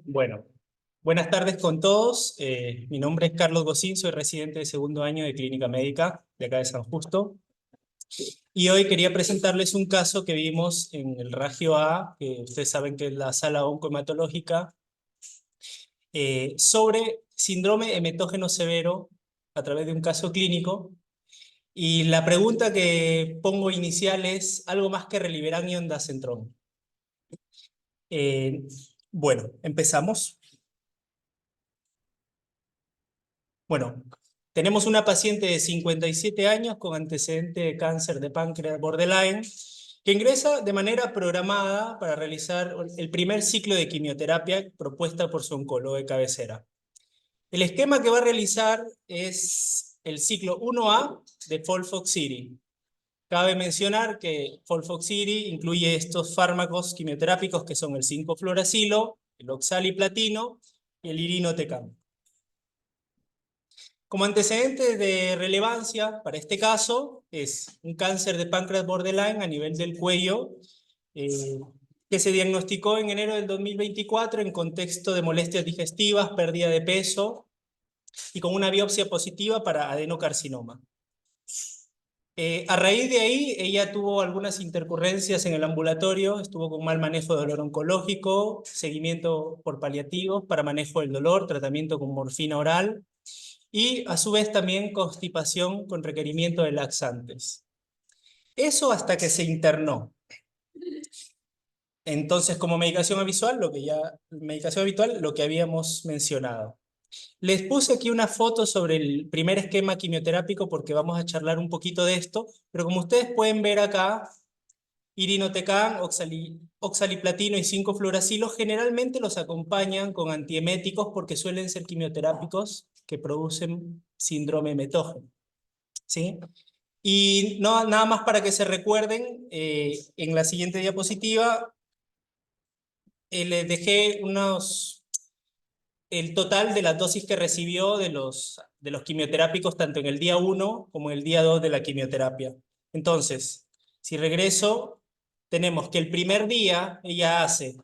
Bueno, buenas tardes con todos. Mi nombre es Carlos Gocín, soy residente de segundo año de Clínica Médica de acá de San Justo. Y hoy quería presentarles un caso que vimos en el Ragio A, que ustedes saben que es la sala oncohematológica, sobre síndrome hemetógeno severo a través de un caso clínico. Y la pregunta que pongo inicial es algo más que Reliberán y ondansetron. Eh, bueno, empezamos. Bueno, tenemos una paciente de 57 años con antecedente de cáncer de páncreas borderline que ingresa de manera programada para realizar el primer ciclo de quimioterapia propuesta por su oncólogo de cabecera. El esquema que va a realizar es el ciclo 1A de FOLFOXIRI. Cabe mencionar que FOLFOXIRI incluye estos fármacos quimioterápicos que son el 5-fluoracilo, el oxaliplatino y el irinotecan. Como antecedente de relevancia para este caso es un cáncer de páncreas borderline a nivel del cuello eh, que se diagnosticó en enero del 2024 en contexto de molestias digestivas, pérdida de peso y con una biopsia positiva para adenocarcinoma. A raíz de ahí, ella tuvo algunas intercurrencias en el ambulatorio, estuvo con mal manejo de dolor oncológico, seguimiento por paliativos para manejo del dolor, tratamiento con morfina oral, y a su vez también constipación con requerimiento de laxantes. Eso hasta que se internó. Entonces, como medicación habitual, lo que habíamos mencionado. Les puse aquí una foto sobre el primer esquema quimioterápico porque vamos a charlar un poquito de esto, pero como ustedes pueden ver acá, irinotecan, oxaliplatino y 5-fluoracilo generalmente los acompañan con antieméticos porque suelen ser quimioterápicos que producen síndrome hemetógeno. ¿Sí? Y no, nada más para que se recuerden, en la siguiente diapositiva les dejé el total de las dosis que recibió de los quimioterápicos tanto en el día 1 como en el día 2 de la quimioterapia. Entonces, si regreso, tenemos que el primer día ella hace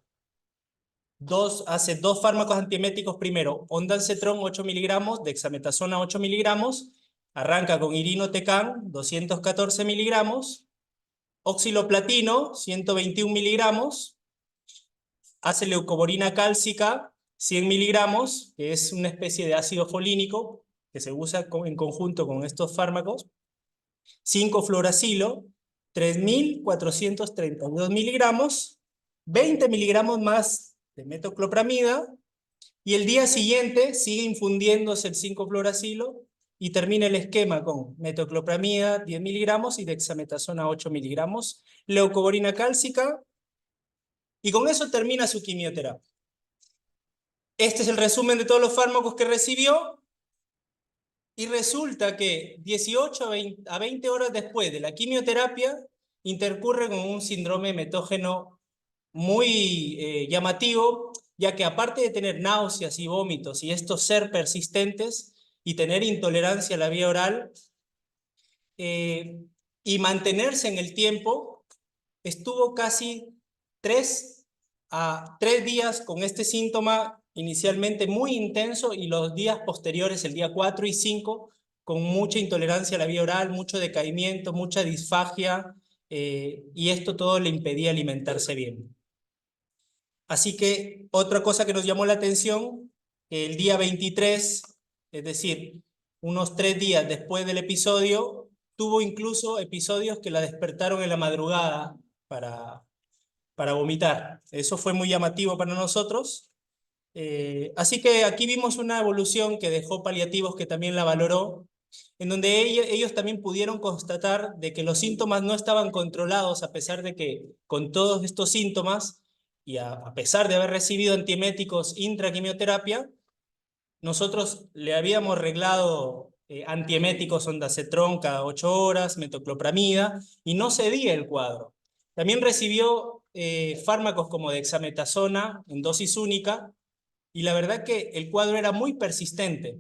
dos fármacos antieméticos primero, ondansetron 8 miligramos, dexametasona 8 miligramos, arranca con irinotecan 214 miligramos, oxiloplatino 121 miligramos, hace leucovorina cálcica 100 miligramos, que es una especie de ácido folínico que se usa en conjunto con estos fármacos, 5-fluoracilo 3.432 miligramos, 20 miligramos más de metoclopramida, y el día siguiente sigue infundiéndose el 5-fluoracilo y termina el esquema con metoclopramida 10 miligramos y dexametasona 8 miligramos, leucovorina cálcica, y con eso termina su quimioterapia. Este es el resumen de todos los fármacos que recibió, y resulta que 18 a 20 horas después de la quimioterapia intercurre con un síndrome hemetógeno muy llamativo, ya que aparte de tener náuseas y vómitos y estos ser persistentes y tener intolerancia a la vía oral eh, y mantenerse en el tiempo, estuvo casi 3 días con este síntoma inicialmente muy intenso y los días posteriores, el día 4 y 5, con mucha intolerancia a la vía oral, mucho decaimiento, mucha disfagia, y esto todo le impedía alimentarse bien. Así que otra cosa que nos llamó la atención, el día 23, es decir, unos 3 días después del episodio, tuvo incluso episodios que la despertaron en la madrugada para vomitar. Eso fue muy llamativo para nosotros. Así que aquí vimos una evolución que dejó paliativos que también la valoró, en donde ellos también pudieron constatar de que los síntomas no estaban controlados a pesar de que con todos estos síntomas y a pesar de haber recibido antieméticos intraquimioterapia, nosotros le habíamos reglado antieméticos ondansetron cada 8 horas, metoclopramida, y no cedía el cuadro. También recibió fármacos como dexametasona en dosis única, y la verdad que el cuadro era muy persistente.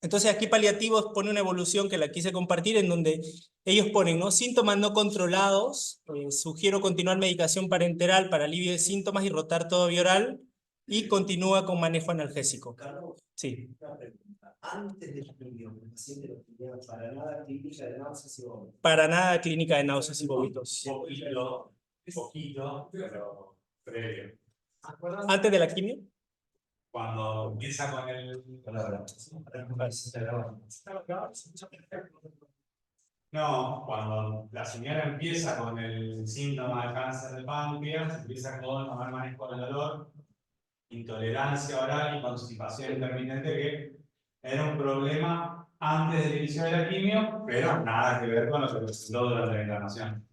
Entonces aquí paliativos pone una evolución que la quise compartir en donde ellos ponen, ¿no? Síntomas no controlados, sugiero continuar medicación parenteral para alivio de síntomas y rotar todo vía oral y continúa con manejo analgésico. Carlos, Sí. una pregunta. Antes del quimio, el paciente no tenía para nada clínica de náuseas y vómitos. Para nada clínica de náuseas y vómitos. Poquito, pero previo. ¿Antes de la quimio? Cuando empieza con el... No, cuando la señora empieza con el síntoma de cáncer de páncreas, empieza con mal manejo del dolor, intolerancia oral y constipación intermitente, que era un problema antes del inicio de la quimio, pero nada que ver con lo que presentó durante la internación.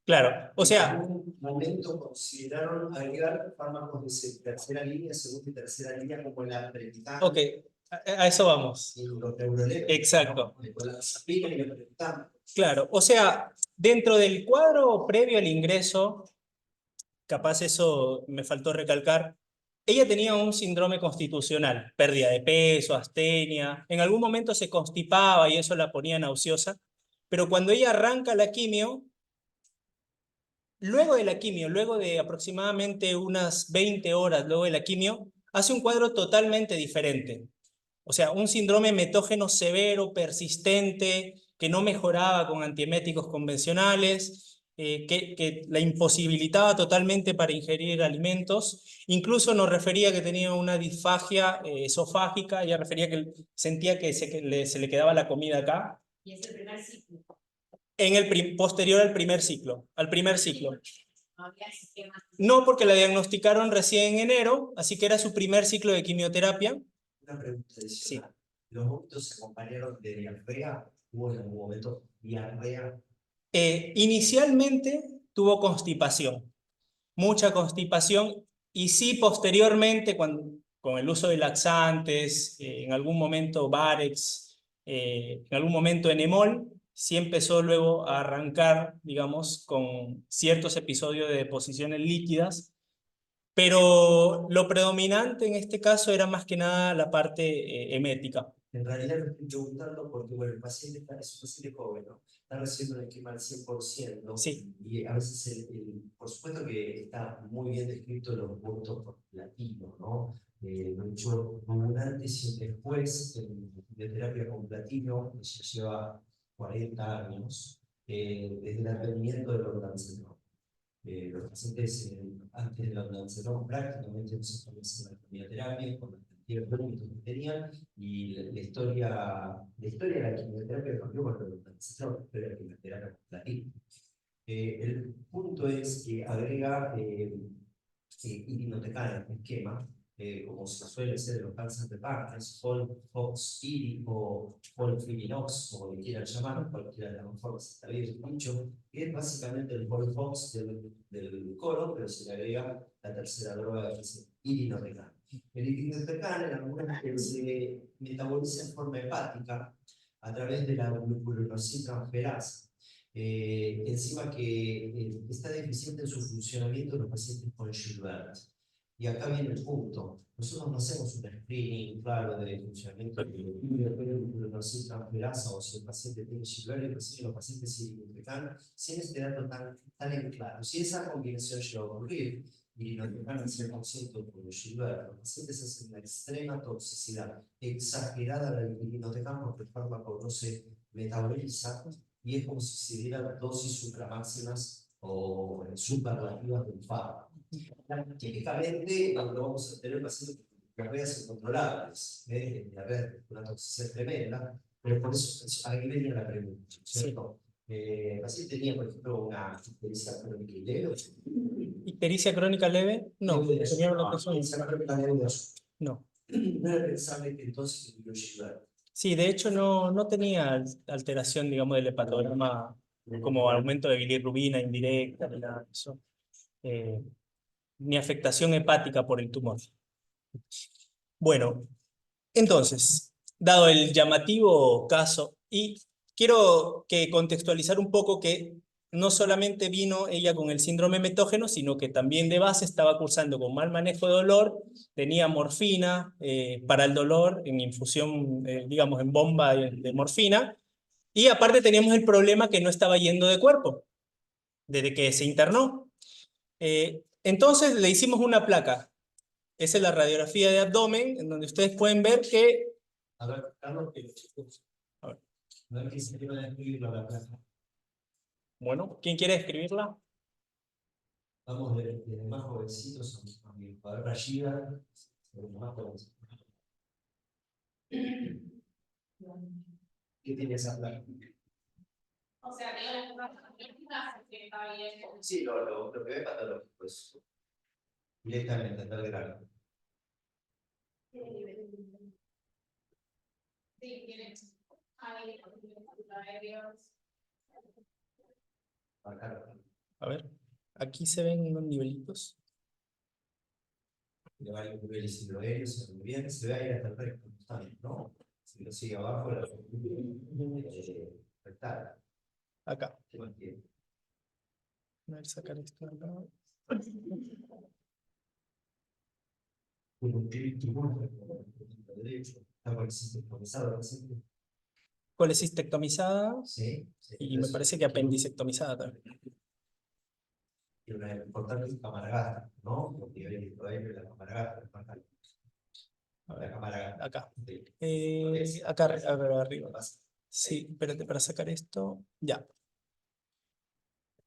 Claro, o sea... ¿En algún momento consideraron agregar fármacos de tercera línea, segunda y tercera línea, como el apretitán? Ok, a eso vamos. Y los neurolepticos, Exacto. ¿no? Con la zapina y el apretitán. Claro, o sea, dentro del cuadro previo al ingreso, capaz eso me faltó recalcar, ella tenía un síndrome constitucional, pérdida de peso, astenia, en algún momento se constipaba y eso la ponía nauseosa, pero cuando ella arranca la quimio, luego de la quimio, luego de aproximadamente unas 20 horas luego de la quimio, hace un cuadro totalmente diferente. O sea, un síndrome metógeno severo, persistente, que no mejoraba con antieméticos convencionales, que la imposibilitaba totalmente para ingerir alimentos. Incluso nos refería que tenía una disfagia esofágica, ella refería que sentía que se le quedaba la comida acá. Y es el primer ciclo. En el posterior al primer ciclo, No había sistema. No, porque la diagnosticaron recién en enero, así que era su primer ciclo de quimioterapia. Una pregunta adicional. Sí. ¿Los vómitos se acompañaron de diarrea? ¿Hubo en algún momento diarrea? Inicialmente tuvo constipación, mucha constipación, y sí posteriormente, con el uso de laxantes, en algún momento Varex, en algún momento Enemol, sí empezó luego a arrancar, digamos, con ciertos episodios de deposiciones líquidas, pero lo predominante en este caso era más que nada la parte emética. En realidad lo estoy preguntando porque, bueno, el paciente es un paciente joven, ¿no? Está recibiendo un esquema al 100%, Sí. Y a veces, por supuesto que está muy bien descrito los puntos por platino, ¿no? Mucho un antes y un después en quimioterapia con platino, que ya lleva 40 años, desde el advenimiento del ondansetron. Los pacientes antes del ondansetron prácticamente no se establecen la quimioterapia con la cantidad de vómitos que tenían, y la historia de la quimioterapia cambió con el ondansetron, pero la quimioterapia con platino. El punto es que agrega irinotecana en este esquema, como se suele hacer en los cánceres de páncreas, FOLFOX-IRI o FOLFIRINOX, como le quieran llamar, cualquiera de las formas está bien dicho, que es básicamente el FOLFOX del colon, pero se le agrega la tercera droga que es irinotecana. El irinotecana en algunas se metaboliza en forma hepática a través de la glucoronositransferasa. Enzima que está deficiente en su funcionamiento en los pacientes con Gilbert. Y acá viene el punto. Nosotros no hacemos un screening claro de funcionamiento de glucoronositransferasa o si el paciente tiene Gilbert y recibe los pacientes irinotecana sin este dato tan en claro. Si esa combinación llega a ocurrir, irinotecana al 100% con Gilbert, los pacientes hacen una extrema toxicidad exagerada de la irinotecana porque el fármaco no se metaboliza, y es como si se dieran dosis supramáximas o superlativas del fármaco. Típicamente lo vamos a tener pacientes con diarreas incontrolables, una toxicidad tremenda, pero por eso ahí venía la pregunta, ¿cierto? El paciente tenía, por ejemplo, una ictericia crónica leve. ¿Ictericia crónica leve? No. Ictericia crónica leve. No. No era pensable que entonces lo llevara. Sí, de hecho no tenía alteración, digamos, del hepatograma como aumento de bilirrubina indirecta, ni nada de eso. Ni afectación hepática por el tumor. Bueno, entonces, dado el llamativo caso, y quiero que contextualizar un poco que no solamente vino ella con el síndrome metógeno, sino que también de base estaba cursando con mal manejo de dolor, tenía morfina para el dolor, en infusión, digamos, en bomba de morfina, y aparte teníamos el problema que no estaba yendo de cuerpo, desde que se internó. Entonces le hicimos una placa. Esa es la radiografía de abdomen, en donde ustedes pueden ver que... A ver, Carlos, A ver, no es que se quiera describirlo a la plaza. bueno, ¿quién quiere escribirla? Vamos de más jovencitos a mi padre Rashida, de los más jovencitos. ¿Qué tiene esa placa? O sea, que que está bien. Sí, lo que ve patológico es directamente hasta el grano. Sí, tiene ahí aéreos. Acá, A ver, aquí se ven unos nivelitos. de varios niveles hidroaéreos, se ve bien, se ve ahí hasta el recto, ¿no? Si lo sigue abajo, la rectal. Acá. ¿Qué más tiene? A ver, sacar esto de acá. Un tumor derecho, está colecistectomizado, ¿sí? Colecistectomizada Sí, y me parece que apendicectomizada también. Y una importante cámara gástrica, ¿no? Los niveles hidroaéreos de la cámara gástrica. A La ver, cámara gástrica. acá. Sí. Acá arriba. Sí, espérate para sacar esto. Ya.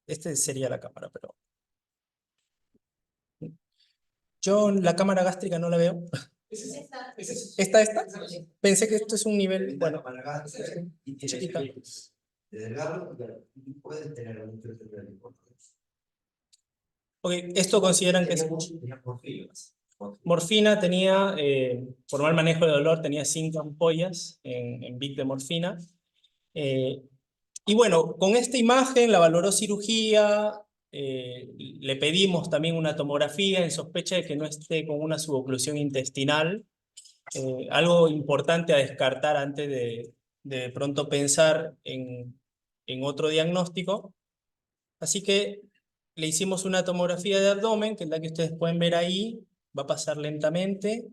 Este sería la cámara, pero... Yo la cámara gástrica no la veo. ¿Esta? Pensé que esto es un nivel, bueno, Cámara gástrica y tiene chiquita. niveles de delgado y puede tener mucho de importancia. Ok, esto consideran que es... Tenía porfinas. Morfina tenía, por mal manejo de dolor, tenía 5 ampollas en Vic de morfina. Y bueno, con esta imagen la valoró cirugía, le pedimos también una tomografía en sospecha de que no esté con una suboclusión intestinal, algo importante a descartar antes de pronto pensar en otro diagnóstico. Así que le hicimos una tomografía de abdomen, que es la que ustedes pueden ver ahí, va a pasar lentamente.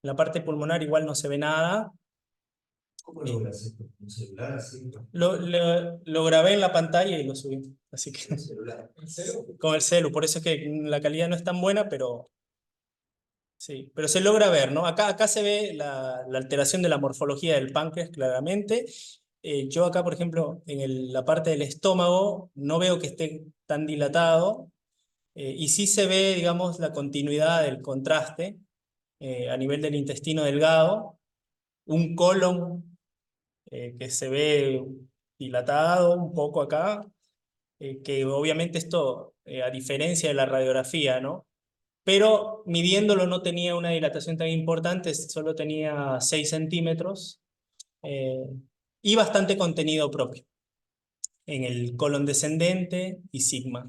En la parte pulmonar igual no se ve nada. ¿Cómo logras esto? ¿Un celular así? Lo grabé en la pantalla y lo subí. Así que ¿Un celular? con el celu, por eso es que la calidad no es tan buena, pero sí, pero se logra ver, ¿no? Acá se ve la alteración de la morfología del páncreas claramente. Yo acá, por ejemplo, en la parte del estómago, no veo que esté tan dilatado, y sí se ve, digamos, la continuidad del contraste a nivel del intestino delgado, un colon que se ve dilatado un poco acá, que obviamente esto, a diferencia de la radiografía, ¿no? Pero midiéndolo no tenía una dilatación tan importante, solo tenía 6 centímetros eh, y bastante contenido propio en el colon descendente y sigma.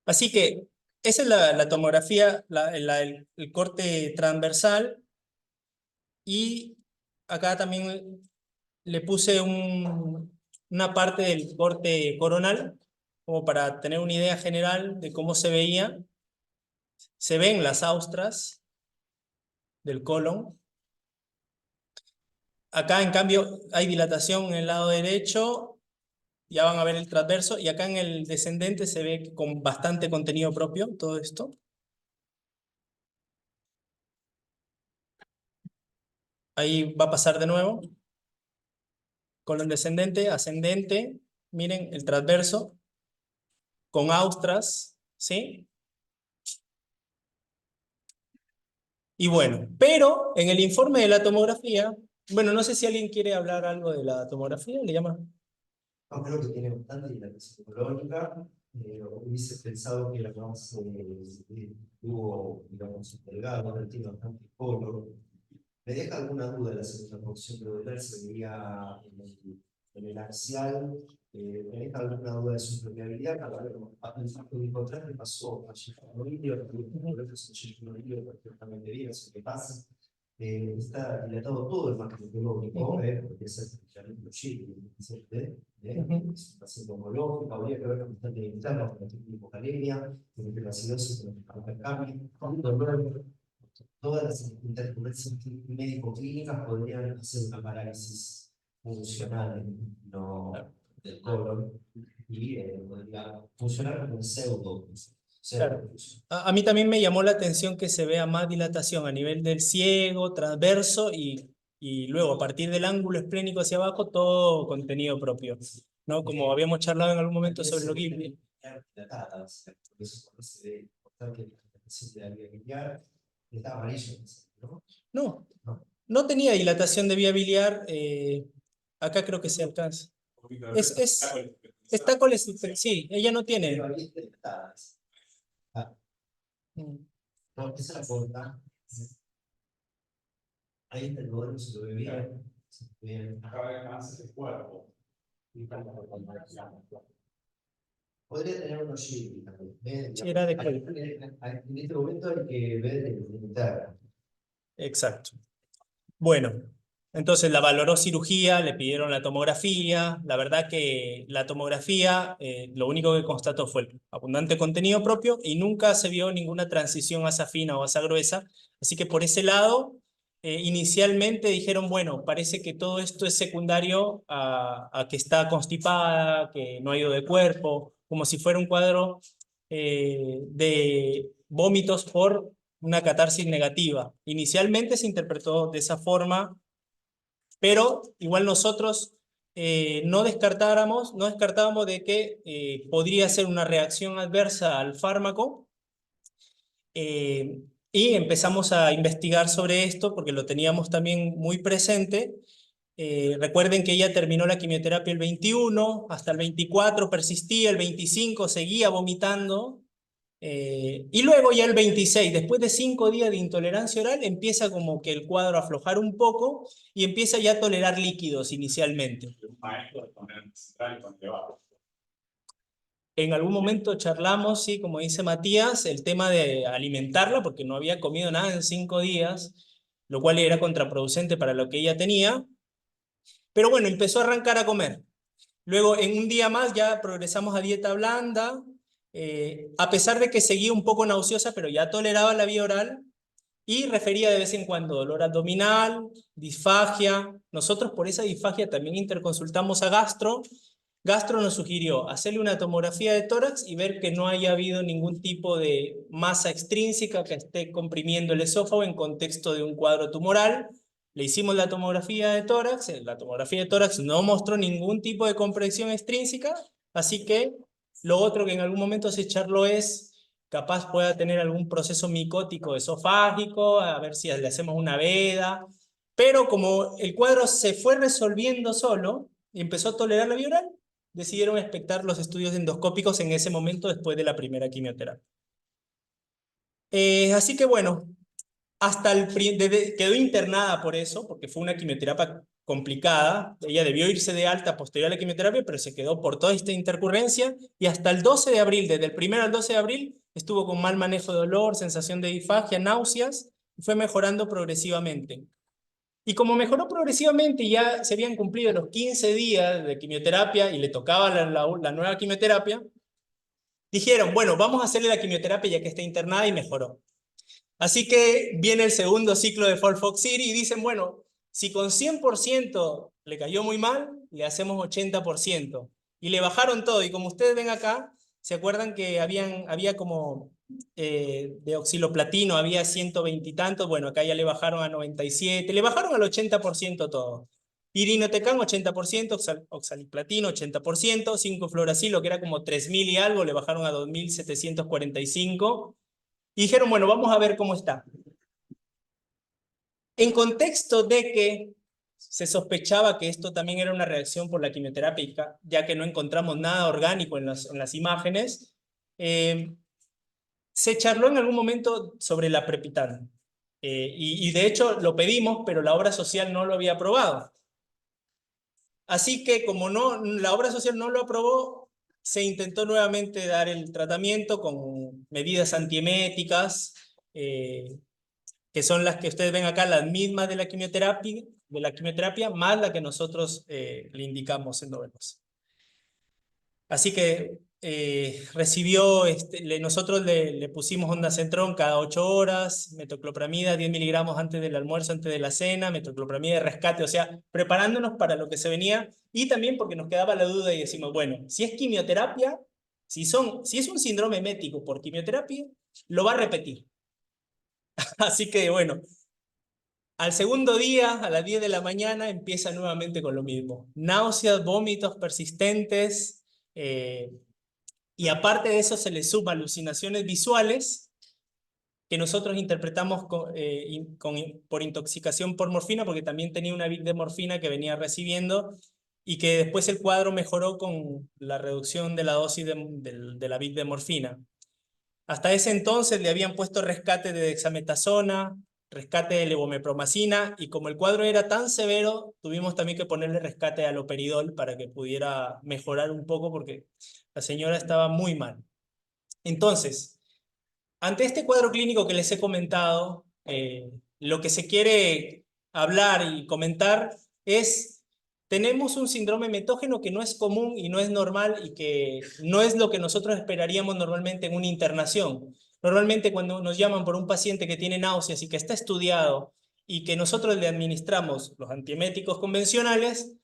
Así que esa es la tomografía, el corte transversal, y acá también le puse una parte del corte coronal, como para tener una idea general de cómo se veía. Se ven las austras del colon. Acá, en cambio, hay dilatación en el lado derecho, ya van a ver el transverso, y acá en el descendente se ve con bastante contenido propio todo esto. Ahí va a pasar de nuevo. Colon descendente, ascendente, miren el transverso, con austras, ¿sí? Y bueno, pero en el informe de la tomografía, bueno, no sé si alguien quiere hablar algo de la tomografía, le llama. No, creo que tiene bastante dilatación colónica. Hubiese pensado que la más tuvo, digamos, delgado, ahora tiene bastante color. Me deja alguna duda la segunda porción, pero se vería en el axial, ¿tenés alguna duda de su permeabilidad? El contraste pasó a Gifronilio, por eso es Gifronilio perfectamente bien, eso que pasa. Está dilatado todo el macrobiológico, porque es especialmente los chicos, es un paciente oncológico, habría que ver la constante interna, con la hipocalemia, con la acidosis, con el cambio, con dolor. Todas las intercurrencias médico-clínicas podrían hacer una parálisis funcional del colon y podría funcionar como un pseudo. Claro. A mí también me llamó la atención que se vea más dilatación a nivel del ciego, transverso y luego a partir del ángulo esplénico hacia abajo todo contenido propio, ¿no? Como habíamos charlado en algún momento sobre lo que... Por eso cuando se ve importante que la paciente de la vía biliar está amarillo, ¿no? No tenía dilatación de vía biliar, acá creo que se alcanza. Está colesterol, sí, ella no tiene. Pero ahí está dilatada. No, esa es la puerta. Ahí está el modelo, se lo ve bien. Acaba de cáncer del cuerpo. Podría tener unos Gili también. Sí, era de en este momento hay que ver el interno. Exacto. Bueno, entonces la valoró cirugía, le pidieron la tomografía. La verdad que la tomografía lo único que constató fue el abundante contenido propio y nunca se vio ninguna transición asa fina o asa gruesa. Así que por ese lado, inicialmente dijeron, bueno, parece que todo esto es secundario a que está constipada, que no ha ido de cuerpo, como si fuera un cuadro de vómitos por una catarsis negativa. Inicialmente se interpretó de esa forma, pero igual nosotros no descartábamos de que podría ser una reacción adversa al fármaco, y empezamos a investigar sobre esto porque lo teníamos también muy presente. Recuerden que ella terminó la quimioterapia el 21, hasta el 24 persistía, el 25 seguía vomitando, y luego ya el 26, después de 5 días de intolerancia oral, empieza como que el cuadro a aflojar un poco y empieza ya a tolerar líquidos inicialmente. En algún momento charlamos, sí, como dice Matías, el tema de alimentarla porque no había comido nada en 5 días, lo cual era contraproducente para lo que ella tenía. Pero bueno, empezó a arrancar a comer. Luego, en un día más, ya progresamos a dieta blanda, a pesar de que seguía un poco nauseosa, pero ya toleraba la vía oral y refería de vez en cuando dolor abdominal, disfagia. Nosotros por esa disfagia también interconsultamos a gastro. Gastro nos sugirió hacerle una tomografía de tórax y ver que no haya habido ningún tipo de masa extrínseca que esté comprimiendo el esófago en contexto de un cuadro tumoral. Le hicimos la tomografía de tórax no mostró ningún tipo de compresión extrínseca, así que lo otro que en algún momento se charló es capaz pueda tener algún proceso micótico esofágico, a ver si le hacemos una veda, pero como el cuadro se fue resolviendo solo y empezó a tolerar la vía oral, decidieron expectar los estudios endoscópicos en ese momento después de la primera quimioterapia. Así que bueno, quedó internada por eso, porque fue una quimioterapia complicada. Ella debió irse de alta posterior a la quimioterapia, pero se quedó por toda esta intercurrencia y hasta el 12 de abril, desde el 1 al 12 de abril, estuvo con mal manejo de dolor, sensación de disfagia, náuseas, y fue mejorando progresivamente. Y como mejoró progresivamente y ya se habían cumplido los 15 días de quimioterapia y le tocaba la nueva quimioterapia, dijeron, bueno, vamos a hacerle la quimioterapia ya que está internada y mejoró. Así que viene el segundo ciclo de FOLFOXIRI y dicen, bueno, si con 100% le cayó muy mal, le hacemos 80%. Y le bajaron todo. Y como ustedes ven acá, ¿se acuerdan que había como de oxiloplatino, había 120 y tantos? Bueno, acá ya le bajaron a 97, le bajaron al 80% todo. Irinotecan 80%, oxaliplatino 80%, 5-fluoracilo, que era como 3.000 y algo, le bajaron a 2.745. Y dijeron, bueno, vamos a ver cómo está. En contexto de que se sospechaba que esto también era una reacción por la quimioterapia, ya que no encontramos nada orgánico en las imágenes, se charló en algún momento sobre la aprepitana. Y de hecho lo pedimos, pero la obra social no lo había aprobado. Así que como la obra social no lo aprobó, se intentó nuevamente dar el tratamiento con medidas antieméticas, que son las que ustedes ven acá, las mismas de la quimioterapia, más la que nosotros le indicamos endovenosa. Así que recibió, nosotros le pusimos ondansetron cada 8 horas, metoclopramida 10 miligramos antes del almuerzo, antes de la cena, metoclopramida de rescate, o sea, preparándonos para lo que se venía, y también porque nos quedaba la duda y decimos, bueno, si es quimioterapia, si es un síndrome emético por quimioterapia, lo va a repetir. Así que bueno, al segundo día, a las 10 de la mañana, empieza nuevamente con lo mismo. Náuseas, vómitos persistentes, y aparte de eso se le suma alucinaciones visuales que nosotros interpretamos por intoxicación por morfina, porque también tenía una vid de morfina que venía recibiendo y que después el cuadro mejoró con la reducción de la dosis de la vid de morfina. Hasta ese entonces le habían puesto rescate de dexametasona, rescate de levomepromacina, y como el cuadro era tan severo, tuvimos también que ponerle rescate de haloperidol para que pudiera mejorar un poco porque la señora estaba muy mal. Entonces, ante este cuadro clínico que les he comentado, lo que se quiere hablar y comentar es, tenemos un síndrome metógeno que no es común y no es normal y que no es lo que nosotros esperaríamos normalmente en una internación. Normalmente cuando nos llaman por un paciente que tiene náuseas y que está estudiado y que nosotros le administramos los antieméticos convencionales,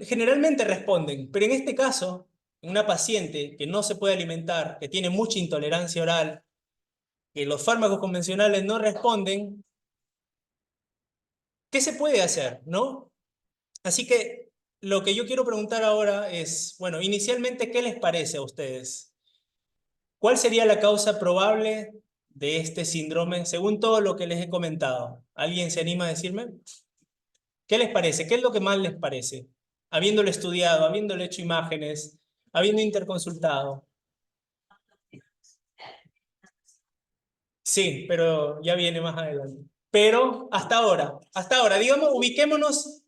generalmente responden, pero en este caso, una paciente que no se puede alimentar, que tiene mucha intolerancia oral, que los fármacos convencionales no responden, ¿qué se puede hacer, no? Así que lo que yo quiero preguntar ahora es, bueno, inicialmente, ¿qué les parece a ustedes? ¿Cuál sería la causa probable de este síndrome según todo lo que les he comentado? ¿Alguien se anima a decirme? ¿Qué les parece? ¿Qué es lo que más les parece? Habiéndolo estudiado, habiéndole hecho imágenes, habiendo interconsultado. Sí, pero ya viene más adelante. Pero hasta ahora, digamos, ubiquémonos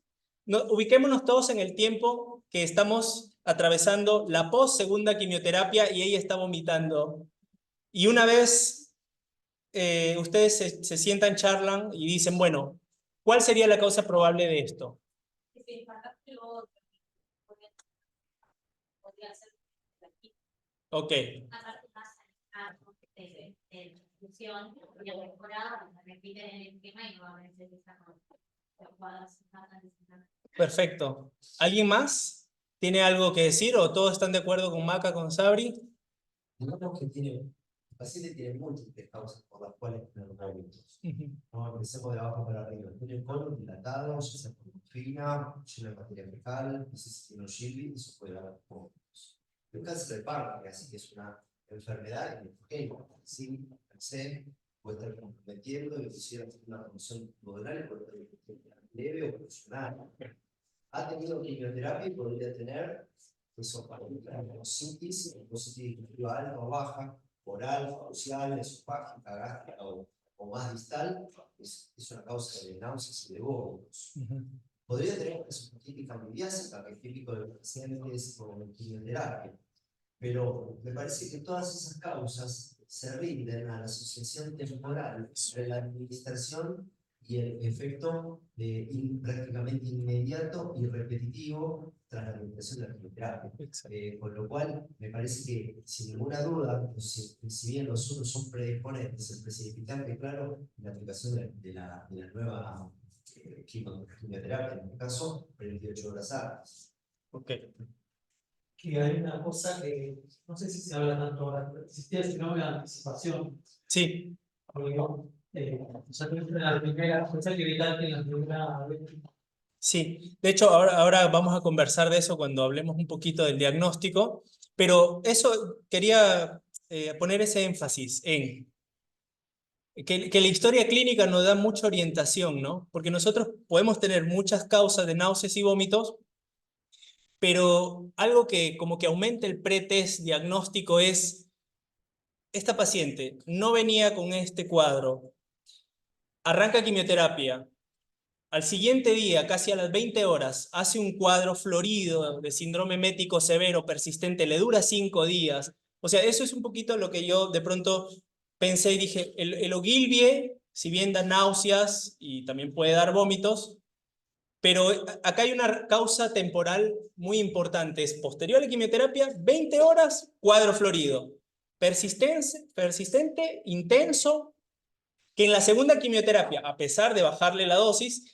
todos en el tiempo que estamos atravesando la post-segunda quimioterapia y ella está vomitando. Y una vez ustedes se sientan, charlan y dicen, bueno, ¿cuál sería la causa probable de esto? Ok. Perfecto. ¿Alguien más tiene algo que decir o todos están de acuerdo con Maca, con Sabri? Digamos que el paciente tiene múltiples causas por las cuales tiene vómitos. No, empecemos de abajo para arriba. Tiene el colon dilatado, ya sea por morfina, lleno de materia fecal, no sé si tiene un Shilby, eso puede dar vómitos. El cáncer de páncreas, así que es una enfermedad heterogénea, sí, C, puede estar comprometiendo y quisiera tener una función nodal, puede estar leve o funcional. Ha tenido quimioterapia y podría tener esofagocitis, alta o baja, oral, facial, esofágica, gástrica o más distal, es una causa de náuseas y de vómitos. Podría tener una esofagititis candidiásica, que es típico de los pacientes con quimioterapia, pero me parece que todas esas causas se rinden a la asociación temporal entre la administración y el efecto prácticamente inmediato y repetitivo tras la administración de la quimioterapia. Con lo cual, me parece que, sin ninguna duda, si bien los unos son predisponentes, el precipitante, claro, la aplicación de la nueva quimioterapia, en este caso, 28 horas antes. Ok. Que hay una cosa que no sé si se habla tanto ahora, pero existía el fenómeno de anticipación. Sí. Porque no, o sea, que en la primera, o sea, que evitar que en la primera vez. Sí, de hecho ahora vamos a conversar de eso cuando hablemos un poquito del diagnóstico, pero eso quería poner ese énfasis en que la historia clínica nos da mucha orientación, ¿no? Porque nosotros podemos tener muchas causas de náuseas y vómitos, pero algo que como que aumenta el pretest diagnóstico es, esta paciente no venía con este cuadro, arranca quimioterapia, al siguiente día, casi a las 20 horas, hace un cuadro florido de síndrome emético severo persistente, le dura 5 días. O sea, eso es un poquito lo que yo de pronto pensé y dije, el Ogilvie, si bien da náuseas y también puede dar vómitos, pero acá hay una causa temporal muy importante, es posterior a la quimioterapia, 20 horas, cuadro florido. Persistente, intenso, que en la segunda quimioterapia, a pesar de bajarle la dosis,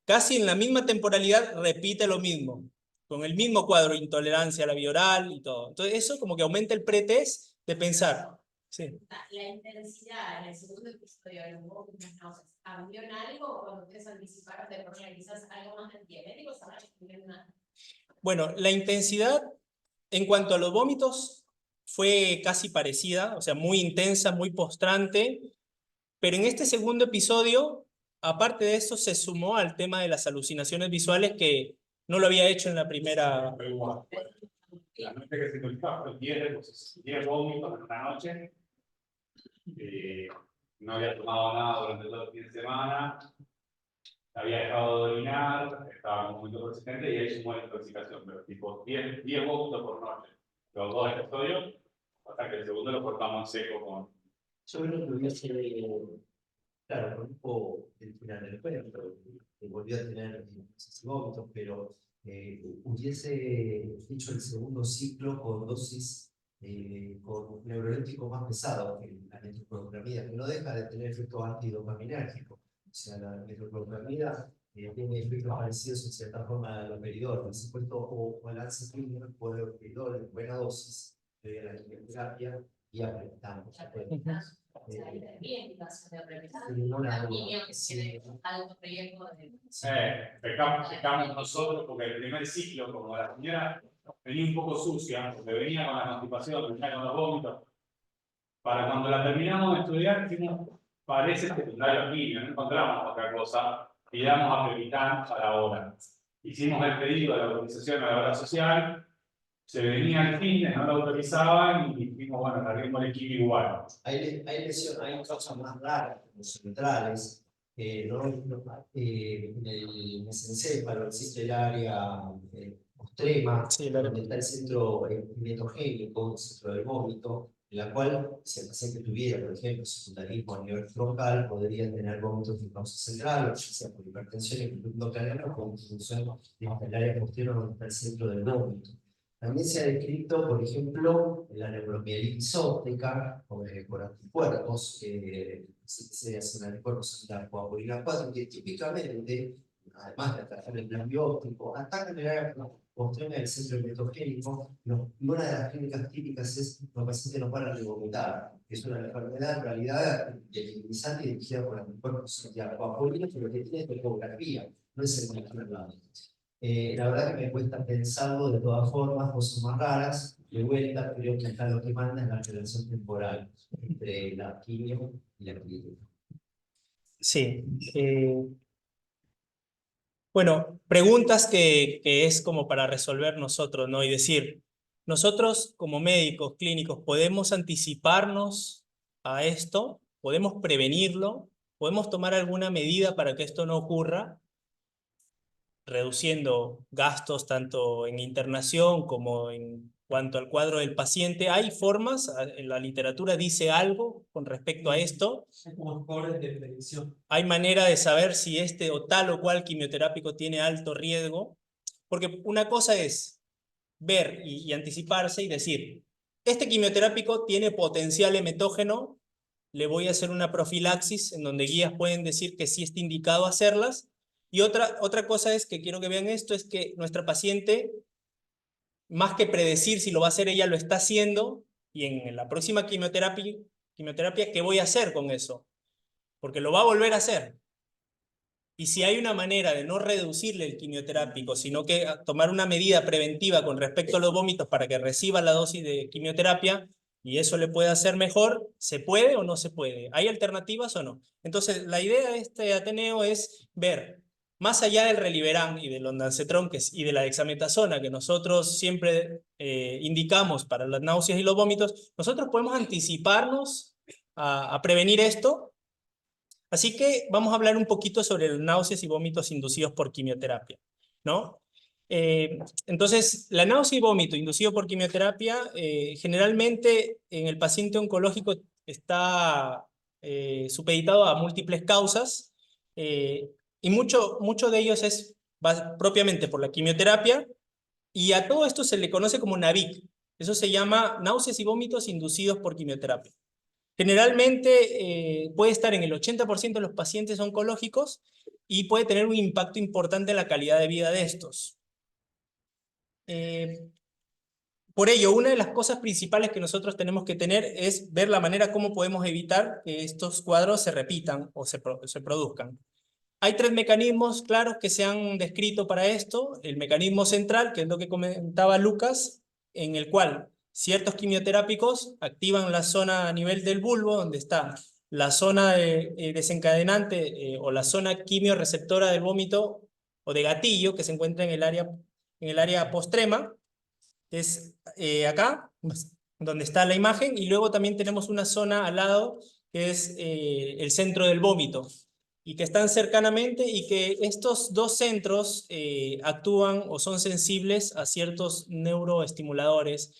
casi en la misma temporalidad repite lo mismo, con el mismo cuadro, intolerancia a la vía oral y todo. Entonces eso como que aumenta el pretest de pensar. Sí. La intensidad en el segundo episodio de los vómitos náuseas, ¿cambió en algo cuando ustedes anticiparon de poner quizás algo más antiemérico? Bueno, la intensidad en cuanto a los vómitos fue casi parecida, o sea, muy intensa, muy postrante, pero en este segundo episodio, aparte de eso, se sumó al tema de las alucinaciones visuales que no lo había hecho en la primera. Fue igual. La noche que se intoxicaba fue 10 vómitos en una noche. No había tomado nada durante todo el fin de semana. Había dejado de orinar, estaba muy persistente y ahí sumó la intoxicación. Pero tipo 10 vómitos por noche. Los 2 episodios, hasta que el segundo lo cortamos en seco con. Yo creo que hubiese, claro, con un poco el final del cuento, que volvió a tener vómitos, pero hubiese hecho el segundo ciclo con dosis, con un neuroléptico más pesado que la metoclopramida, que no deja de tener efectos antidopaminérgicos. O sea, la metoclopramida tiene efectos parecidos en cierta forma a haloperidol. Por supuesto, o balance clínico por haloperidol en buena dosis de la quimioterapia y apretamos. Pecamos nosotros porque el primer ciclo, como la señora venía un poco sucia, porque venía con la constipación, venía con los vómitos, para cuando la terminamos de estudiar, dijimos, parece secundario a quimio, no encontramos otra cosa, y damos a Pepitán a la hora. Hicimos el pedido de la autorización a la obra social, se venía al fin, no lo autorizaban y dijimos, bueno, larguemos el quimio igual. Hay cosas más raras, como centrales, en el mesencéfalo existe el área postrema, Sí, donde está el centro metogénico, el centro del vómito, en la cual, si el paciente tuviera, por ejemplo, secundarismo a nivel troncal, podría tener vómitos de causa central, o ya sea por hipertensión endocraniana o con función del área posterior donde está el centro del vómito. También se ha descrito, por ejemplo, la neuromielitis óptica por anticuerpos, se hacen anticuerpos en la coagulina 4, que típicamente, además de atacar el plan bióptico, atacan el área postrema del centro metogénico, y una de las clínicas típicas es que los pacientes no paran de vomitar, que es una enfermedad en realidad epidemizante dirigida por anticuerpos anticoagulinos, pero que tiene topografía, no es el medicamento. La verdad que me cuesta pensarlo de todas formas, cosas más raras. De vuelta, creo que acá lo que manda es la relación temporal entre la quimio y la clínica. Sí. Bueno, preguntas que es como para resolver nosotros, ¿no? Y decir, nosotros como médicos clínicos podemos anticiparnos a esto, podemos prevenirlo, podemos tomar alguna medida para que esto no ocurra, reduciendo gastos tanto en internación como en cuanto al cuadro del paciente. ¿Hay formas? ¿La literatura dice algo con respecto a esto? Como orden de prevención. ¿Hay manera de saber si este o tal o cual quimioterápico tiene alto riesgo? Porque una cosa es ver y anticiparse y decir, este quimioterápico tiene potencial emetógeno, le voy a hacer una profilaxis en donde guías pueden decir que sí está indicado hacerlas. Y otra cosa es que quiero que vean esto, es que nuestra paciente, más que predecir si lo va a hacer, ella lo está haciendo, y en la próxima quimioterapia, ¿qué voy a hacer con eso? Porque lo va a volver a hacer. Y si hay una manera de no reducirle el quimioterápico, sino que tomar una medida preventiva con respecto a los vómitos para que reciba la dosis de quimioterapia, y eso le puede hacer mejor, ¿se puede o no se puede? ¿Hay alternativas o no? Entonces, la idea de este Ateneo es ver, más allá del Reliberán y del ondansetron y de la dexametasona que nosotros siempre indicamos para las náuseas y los vómitos, nosotros podemos anticiparnos a prevenir esto Así que vamos a hablar un poquito sobre los náuseas y vómitos inducidos por quimioterapia, ¿no? Entonces, la náusea y vómito inducido por quimioterapia, generalmente en el paciente oncológico está supeditado a múltiples causas, y mucho de ellos es propiamente por la quimioterapia, y a todo esto se le conoce como NAVIC. Eso se llama náuseas y vómitos inducidos por quimioterapia. Generalmente puede estar en el 80% de los pacientes oncológicos y puede tener un impacto importante en la calidad de vida de estos. Por ello, una de las cosas principales que nosotros tenemos que tener es ver la manera como podemos evitar que estos cuadros se repitan o se produzcan. Hay 3 mecanismos claros que se han descrito para esto. El mecanismo central, que es lo que comentaba Lucas, en el cual ciertos quimioterápicos activan la zona a nivel del bulbo, donde está la zona desencadenante o la zona quimioreceptora del vómito o de gatillo, que se encuentra en el área postrema, que es acá, donde está la imagen, y luego también tenemos una zona al lado, que es el centro del vómito, y que están cercanamente, y que estos dos centros actúan o son sensibles a ciertos neuroestimuladores,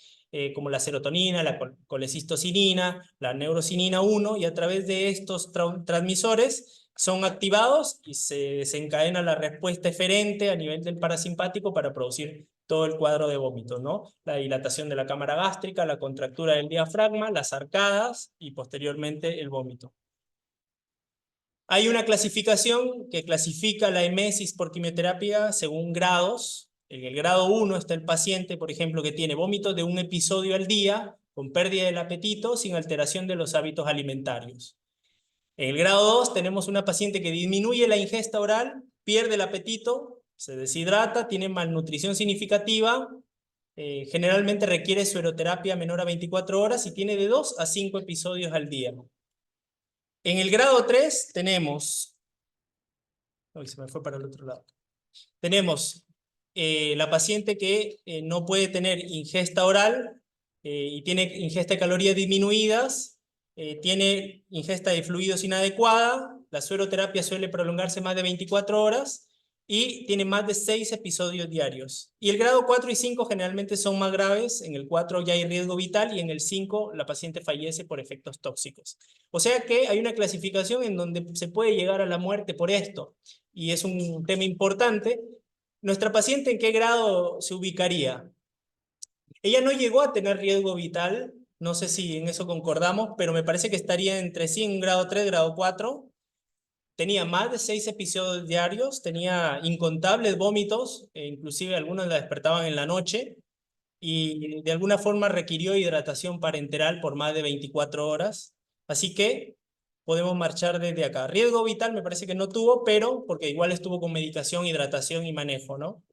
como la serotonina, la colecistocinina, la neurocinina 1, y a través de estos transmisores son activados y se desencadena la respuesta eferente a nivel del parasimpático para producir todo el cuadro de vómito, ¿no? La dilatación de la cámara gástrica, la contractura del diafragma, las arcadas y posteriormente el vómito. Hay una clasificación que clasifica la emesis por quimioterapia según grados. En el grado 1 está el paciente, por ejemplo, que tiene vómitos de un episodio al día, con pérdida del apetito, sin alteración de los hábitos alimentarios. En el grado 2 tenemos una paciente que disminuye la ingesta oral, pierde el apetito, se deshidrata, tiene malnutrición significativa, generalmente requiere sueroterapia menor a 24 horas y tiene de 2 a 5 episodios al día. En el grado 3 tenemos, se me fue para el otro lado, tenemos la paciente que no puede tener ingesta oral y tiene ingesta de calorías disminuidas, tiene ingesta de fluidos inadecuada, la sueroterapia suele prolongarse más de 24 horas y tiene más de 6 episodios diarios. Y el grado 4 y 5 generalmente son más graves. En el 4 ya hay riesgo vital y en el 5 la paciente fallece por efectos tóxicos. O sea que hay una clasificación en donde se puede llegar a la muerte por esto, y es un tema importante. ¿Nuestra paciente en qué grado se ubicaría? Ella no llegó a tener riesgo vital, no sé si en eso concordamos, pero me parece que estaría entre sí en grado 3, grado 4. Tenía más de 6 episodios diarios, tenía incontables vómitos, inclusive algunos la despertaban en la noche, y de alguna forma requirió hidratación parenteral por más de 24 horas. Así que podemos marchar desde acá. Riesgo vital me parece que no tuvo, pero porque igual estuvo con medicación, hidratación y manejo, ¿no?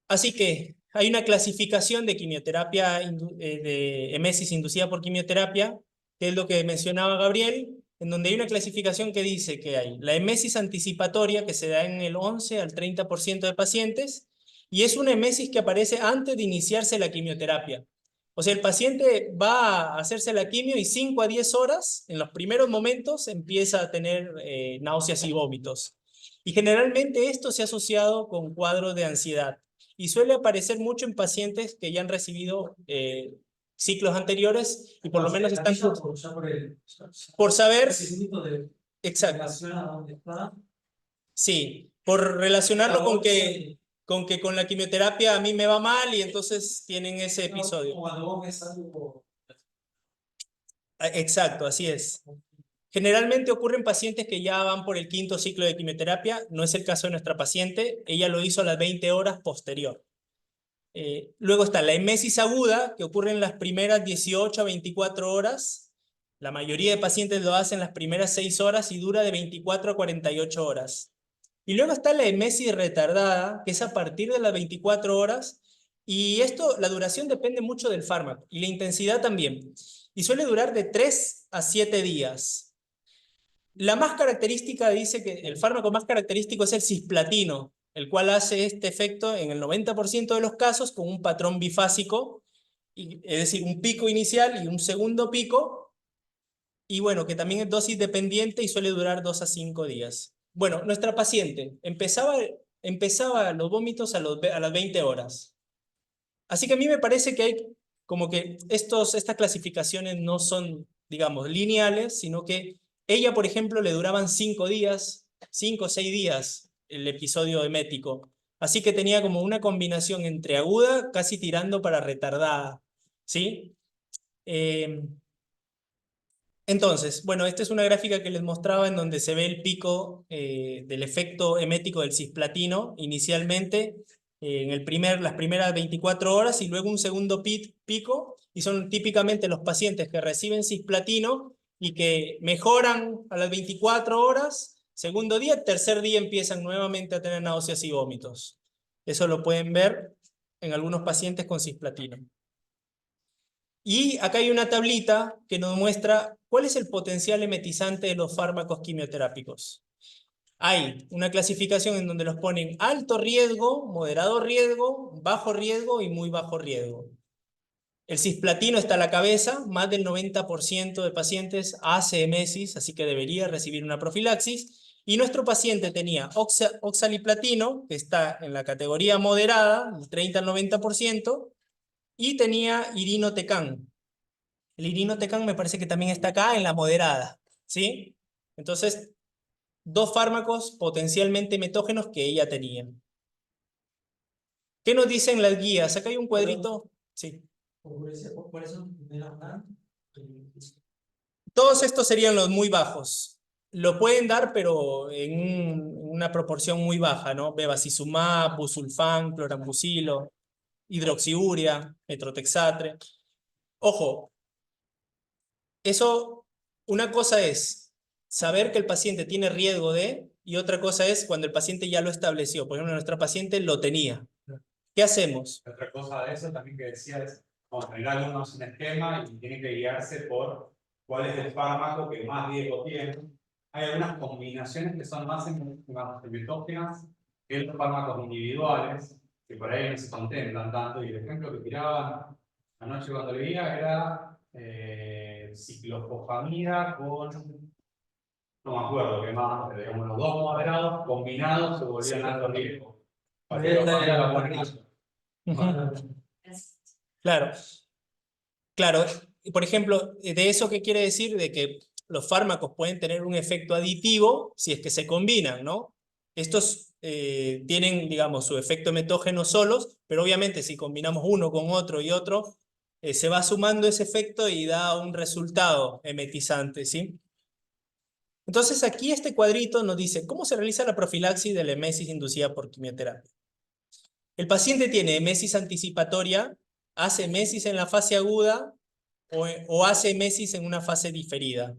Así que hay una clasificación de quimioterapia, de emesis inducida por quimioterapia, que es lo que mencionaba Gabriel, en donde hay una clasificación que dice que hay la emesis anticipatoria, que se da en el 11 al 30% de pacientes, y es una emesis que aparece antes de iniciarse la quimioterapia. O sea, el paciente va a hacerse la quimio y 5 a 10 horas, en los primeros momentos, empieza a tener náuseas y vómitos. Y generalmente esto se ha asociado con cuadros de ansiedad, y suele aparecer mucho en pacientes que ya han recibido ciclos anteriores y por lo menos están por saber, exacto, sí, por relacionarlo con que con la quimioterapia a mí me va mal y entonces tienen ese episodio. Exacto, así es. Generalmente ocurre en pacientes que ya van por el 5º ciclo de quimioterapia. No es el caso de nuestra paciente, ella lo hizo a las 20 horas posterior. Luego está la emesis aguda, que ocurre en las primeras 18 a 24 horas. La mayoría de pacientes lo hacen las primeras 6 horas y dura de 24 a 48 horas. Y luego está la emesis retardada, que es a partir de las 24 horas. Y esto, la duración depende mucho del fármaco y la intensidad también. Y suele durar de 3 a 7 días. La más característica dice que el fármaco más característico es el cisplatino, el cual hace este efecto en el 90% de los casos con un patrón bifásico, es decir, un pico inicial y un segundo pico, y bueno, que también es dosis dependiente y suele durar 2 a 5 días. Bueno, nuestra paciente empezaba los vómitos a las 20 horas. Así que a mí me parece que hay como que estas clasificaciones no son, digamos, lineales, sino que ella, por ejemplo, le duraban 5 días, 5 o 6 días el episodio emético. Así que tenía como una combinación entre aguda, casi tirando para retardada, ¿sí? Entonces, bueno, esta es una gráfica que les mostraba en donde se ve el pico del efecto emético del cisplatino inicialmente las primeras 24 horas y luego un segundo pico, y son típicamente los pacientes que reciben cisplatino y que mejoran a las 24 horas, segundo día, tercer día empiezan nuevamente a tener náuseas y vómitos. Eso lo pueden ver en algunos pacientes con cisplatino. Y acá hay una tablita que nos muestra cuál es el potencial emetizante de los fármacos quimioterápicos. Hay una clasificación en donde los ponen alto riesgo, moderado riesgo, bajo riesgo y muy bajo riesgo. El cisplatino está a la cabeza, más del 90% de pacientes hace emesis, así que debería recibir una profilaxis. Y nuestro paciente tenía oxaliplatino, que está en la categoría moderada, el 30 al 90%, y tenía irinotecan. El irinotecan me parece que también está acá en la moderada, ¿sí? Entonces, 2 fármacos potencialmente metógenos que ella tenía. ¿Qué nos dicen las guías? Acá hay un cuadrito. Sí. Por eso, menos mal. Todos estos serían los muy bajos. Lo pueden dar, pero en una proporción muy baja, ¿no? Bevacizumab, busulfán, clorambucilo, hidroxiurea, metrotexatre. Ojo, eso, una cosa es saber que el paciente tiene riesgo de, y otra cosa es cuando el paciente ya lo estableció. Por ejemplo, nuestra paciente lo tenía. ¿Qué hacemos? Otra cosa de eso también que decía es, vamos a tener algunos un esquema y tiene que guiarse por cuál es el fármaco que más riesgo tiene. Hay algunas combinaciones que son más metógenas que los fármacos individuales, que por ahí no se contemplan tanto, y el ejemplo que tiraban anoche cuando leía era ciclofosfamida con, no me acuerdo qué más, pero digamos, los 2 moderados combinados se volvían alto riesgo. Era la buena. Claro, claro. Por ejemplo, de eso, ¿qué quiere decir? De que los fármacos pueden tener un efecto aditivo si es que se combinan, ¿no? Estos tienen, digamos, su efecto metógeno solos, pero obviamente si combinamos uno con otro y otro, se va sumando ese efecto y da un resultado emetizante, ¿sí? Entonces aquí este cuadrito nos dice cómo se realiza la profilaxis de la emesis inducida por quimioterapia. El paciente tiene emesis anticipatoria, hace emesis en la fase aguda o hace emesis en una fase diferida.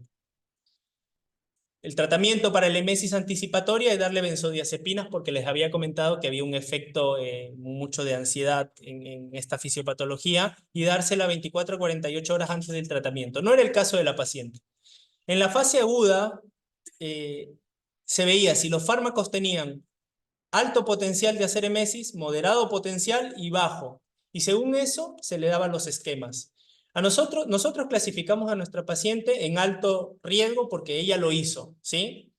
El tratamiento para la emesis anticipatoria es darle benzodiazepinas porque les había comentado que había un efecto mucho de ansiedad en esta fisiopatología y dársela 24 a 48 horas antes del tratamiento. No era el caso de la paciente. En la fase aguda se veía si los fármacos tenían alto potencial de hacer emesis, moderado potencial y bajo. Y según eso se le daban los esquemas. Nosotros clasificamos a nuestra paciente en alto riesgo porque ella lo hizo, ¿sí?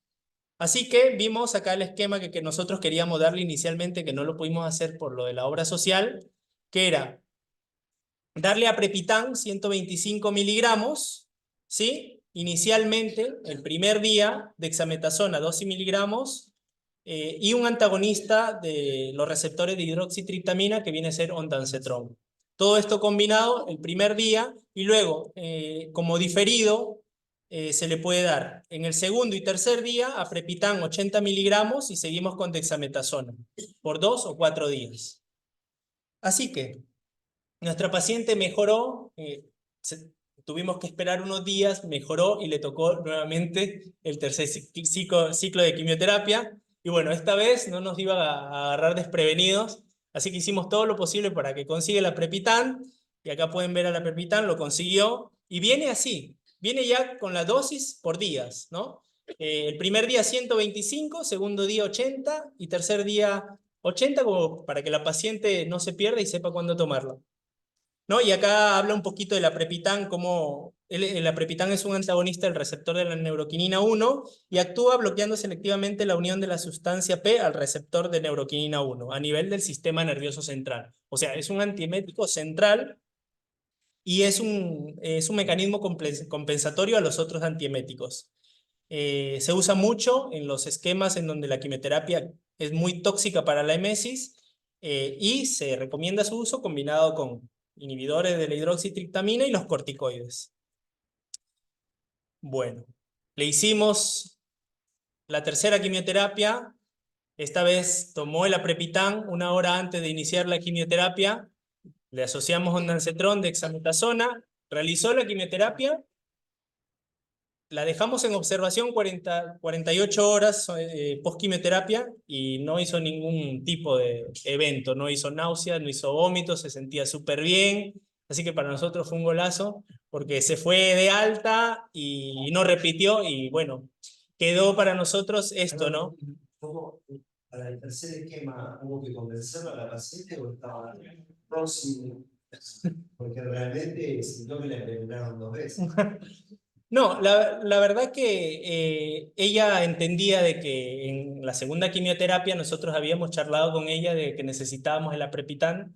Así que vimos acá el esquema que nosotros queríamos darle inicialmente, que no lo pudimos hacer por lo de la obra social, que era darle aprepitán 125 miligramos, ¿sí? Inicialmente, el primer día, dexametasona 12 miligramos, y un antagonista de los receptores de hidroxitriptamina que viene a ser ondansetron. Todo esto combinado el primer día y luego, como diferido, se le puede dar en el segundo y tercer día aprepitán 80 miligramos y seguimos con dexametasona por 2 o 4 días. Así que nuestra paciente mejoró, tuvimos que esperar unos días, mejoró y le tocó nuevamente el tercer ciclo de quimioterapia. Y bueno, esta vez no nos iba a agarrar desprevenidos, así que hicimos todo lo posible para que consiga la Prepitán, y acá pueden ver a la Prepitán, lo consiguió, y viene así, viene ya con la dosis por días, ¿no? El primer día 125, segundo día 80, y tercer día 80, como para que la paciente no se pierda y sepa cuándo tomarlo, ¿no? Y acá habla un poquito de la Prepitán, cómo El aprepitant es un antagonista del receptor de la neuroquinina 1 y actúa bloqueando selectivamente la unión de la sustancia P al receptor de neuroquinina 1 a nivel del sistema nervioso central. O sea, es un antiemético central y es un mecanismo compensatorio a los otros antieméticos. Se usa mucho en los esquemas en donde la quimioterapia es muy tóxica para la emesis y se recomienda su uso combinado con inhibidores de la hidroxitriptamina y los corticoides. Bueno, le hicimos la tercera quimioterapia. Esta vez tomó el aprepitant 1 hora antes de iniciar la quimioterapia. Le asociamos ondansetron, dexametasona. Realizó la quimioterapia. La dejamos en observación 48 horas post quimioterapia y no hizo ningún tipo de evento. No hizo náuseas, no hizo vómitos, se sentía súper bien. Así que para nosotros fue un golazo porque se fue de alta y no repitió. Y bueno, quedó para nosotros esto, ¿no? ¿Cómo para el tercer esquema hubo que convencerlo a la paciente o estaba próximo? Porque realmente sintió que le envenenaron 2 veces. No, la verdad que ella entendía de que en la segunda quimioterapia nosotros habíamos charlado con ella de que necesitábamos el aprepitant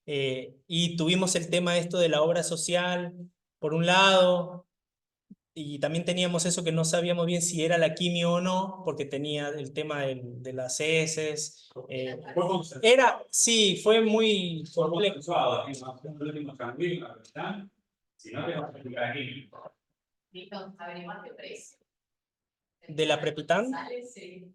y tuvimos el tema esto de la obra social, por un lado, y también teníamos eso que no sabíamos bien si era la quimio o no, porque tenía el tema de las heces. Sí, fue muy complejo. Si no, tenemos que explicar aquí. Listo, averiguar qué precio. ¿Del aprepitant? Sí.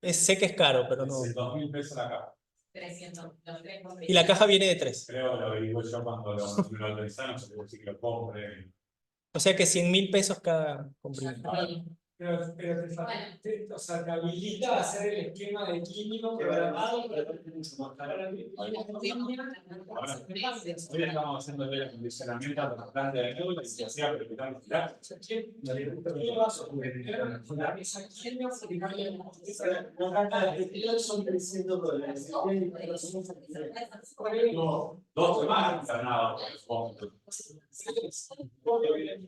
Sé que es caro, pero no. Es 2.000 pesos la caja. 300, los 3 por Y la caja viene de 3. Creo que lo averiguo yo cuando lo autorizaron, se puede decir que lo compre. O sea que 100.000 pesos cada comprimido. Pero o sea, te habilita a hacer el esquema de químico programado para Hoy estamos haciendo el acondicionamiento a la planta de nuevo y se hacía preparar los datos. Son $300. Tuvo 2 semanas internado por el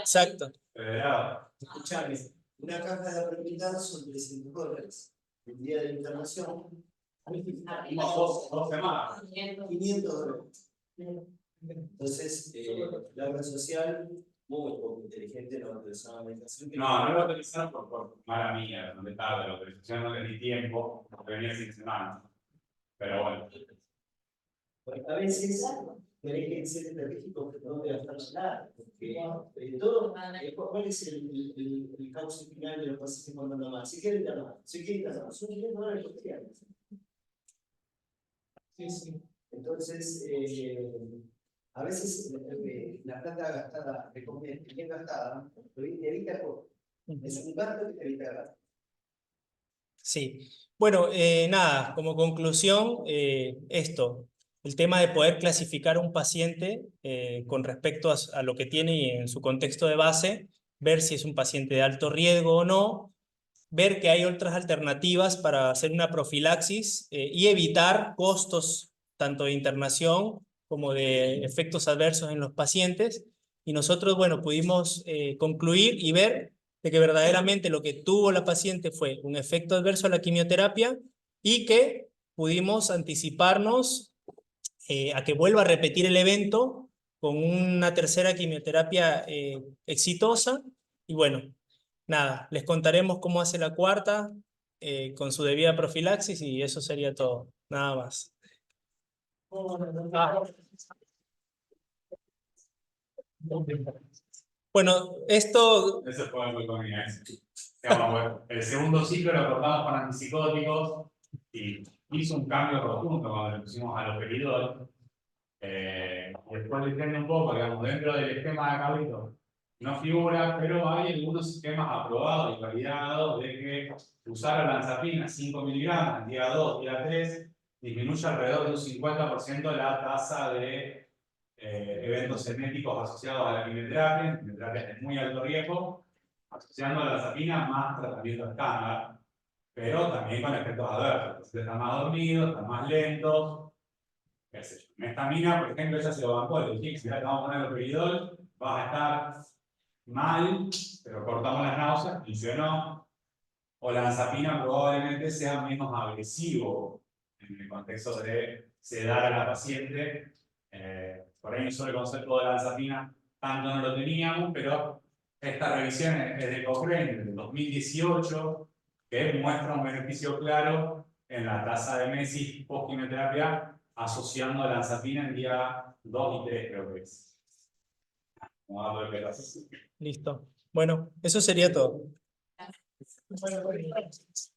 Exacto. federado. Escuchame, una caja de aprepitant son $300. El día de internación, Tuvimos 2 semanas. $500. Entonces, la obra social, muy poco inteligente, no autorizaba la medicación. No lo autorizaron por mala mía, donde tarde, la autorización no le di tiempo, porque venía sin semana. Pero bueno. A veces tenés que ser estratégico que no te gastar nada, porque todo, ¿cuál es el cauce final de los pacientes cuando andan mal? Se quieren internar, son $500 cotidianos. Sí, sí. Entonces, a veces la plata gastada, bien gastada, te evita poco. Es un gasto que te evita gasto. Sí. Bueno, nada, como conclusión, esto, el tema de poder clasificar a un paciente con respecto a lo que tiene y en su contexto de base, ver si es un paciente de alto riesgo o no, ver que hay otras alternativas para hacer una profilaxis y evitar costos tanto de internación como de efectos adversos en los pacientes. Y nosotros, bueno, pudimos concluir y ver de que verdaderamente lo que tuvo la paciente fue un efecto adverso a la quimioterapia y que pudimos anticiparnos a que vuelva a repetir el evento con una tercera quimioterapia exitosa. Y bueno, nada, les contaremos cómo hace la cuarta con su debida profilaxis y eso sería todo, nada más. Bueno, esto... Ese fue muy conveniente. Digamos, bueno, el segundo ciclo lo cortamos con antipsicóticos y hizo un cambio rotundo cuando le pusimos aloperidol. Y después le entiendo un poco, digamos, dentro del esquema de Carlito no figura, pero hay algunos esquemas aprobados y validados de que usar olanzapina 5 miligramos día 2, día 3, disminuye alrededor de un 50% la tasa de eventos genéticos asociados a la quimioterapia, quimioterapias de muy alto riesgo, asociando la olanzapina más tratamiento estándar, pero también con efectos adversos, están más dormidos, están más lentos, qué sé yo. Mestamina, por ejemplo, ya se lo bancó, le dije, si le vamos a poner aloperidol, vas a estar mal, pero cortamos las náuseas, funcionó. O la lanzapina probablemente sea menos agresivo en el contexto de sedar a la paciente. Por ahí solo el concepto de la lanzapina tanto no lo teníamos, pero esta revisión es de Cochrane, del 2018, que muestra un beneficio claro en la tasa de mesis post-quimioterapia asociando a lanzapina en día 2 y 3, creo que es. Como dato de pedazo. Listo. Bueno, eso sería todo. Gracias.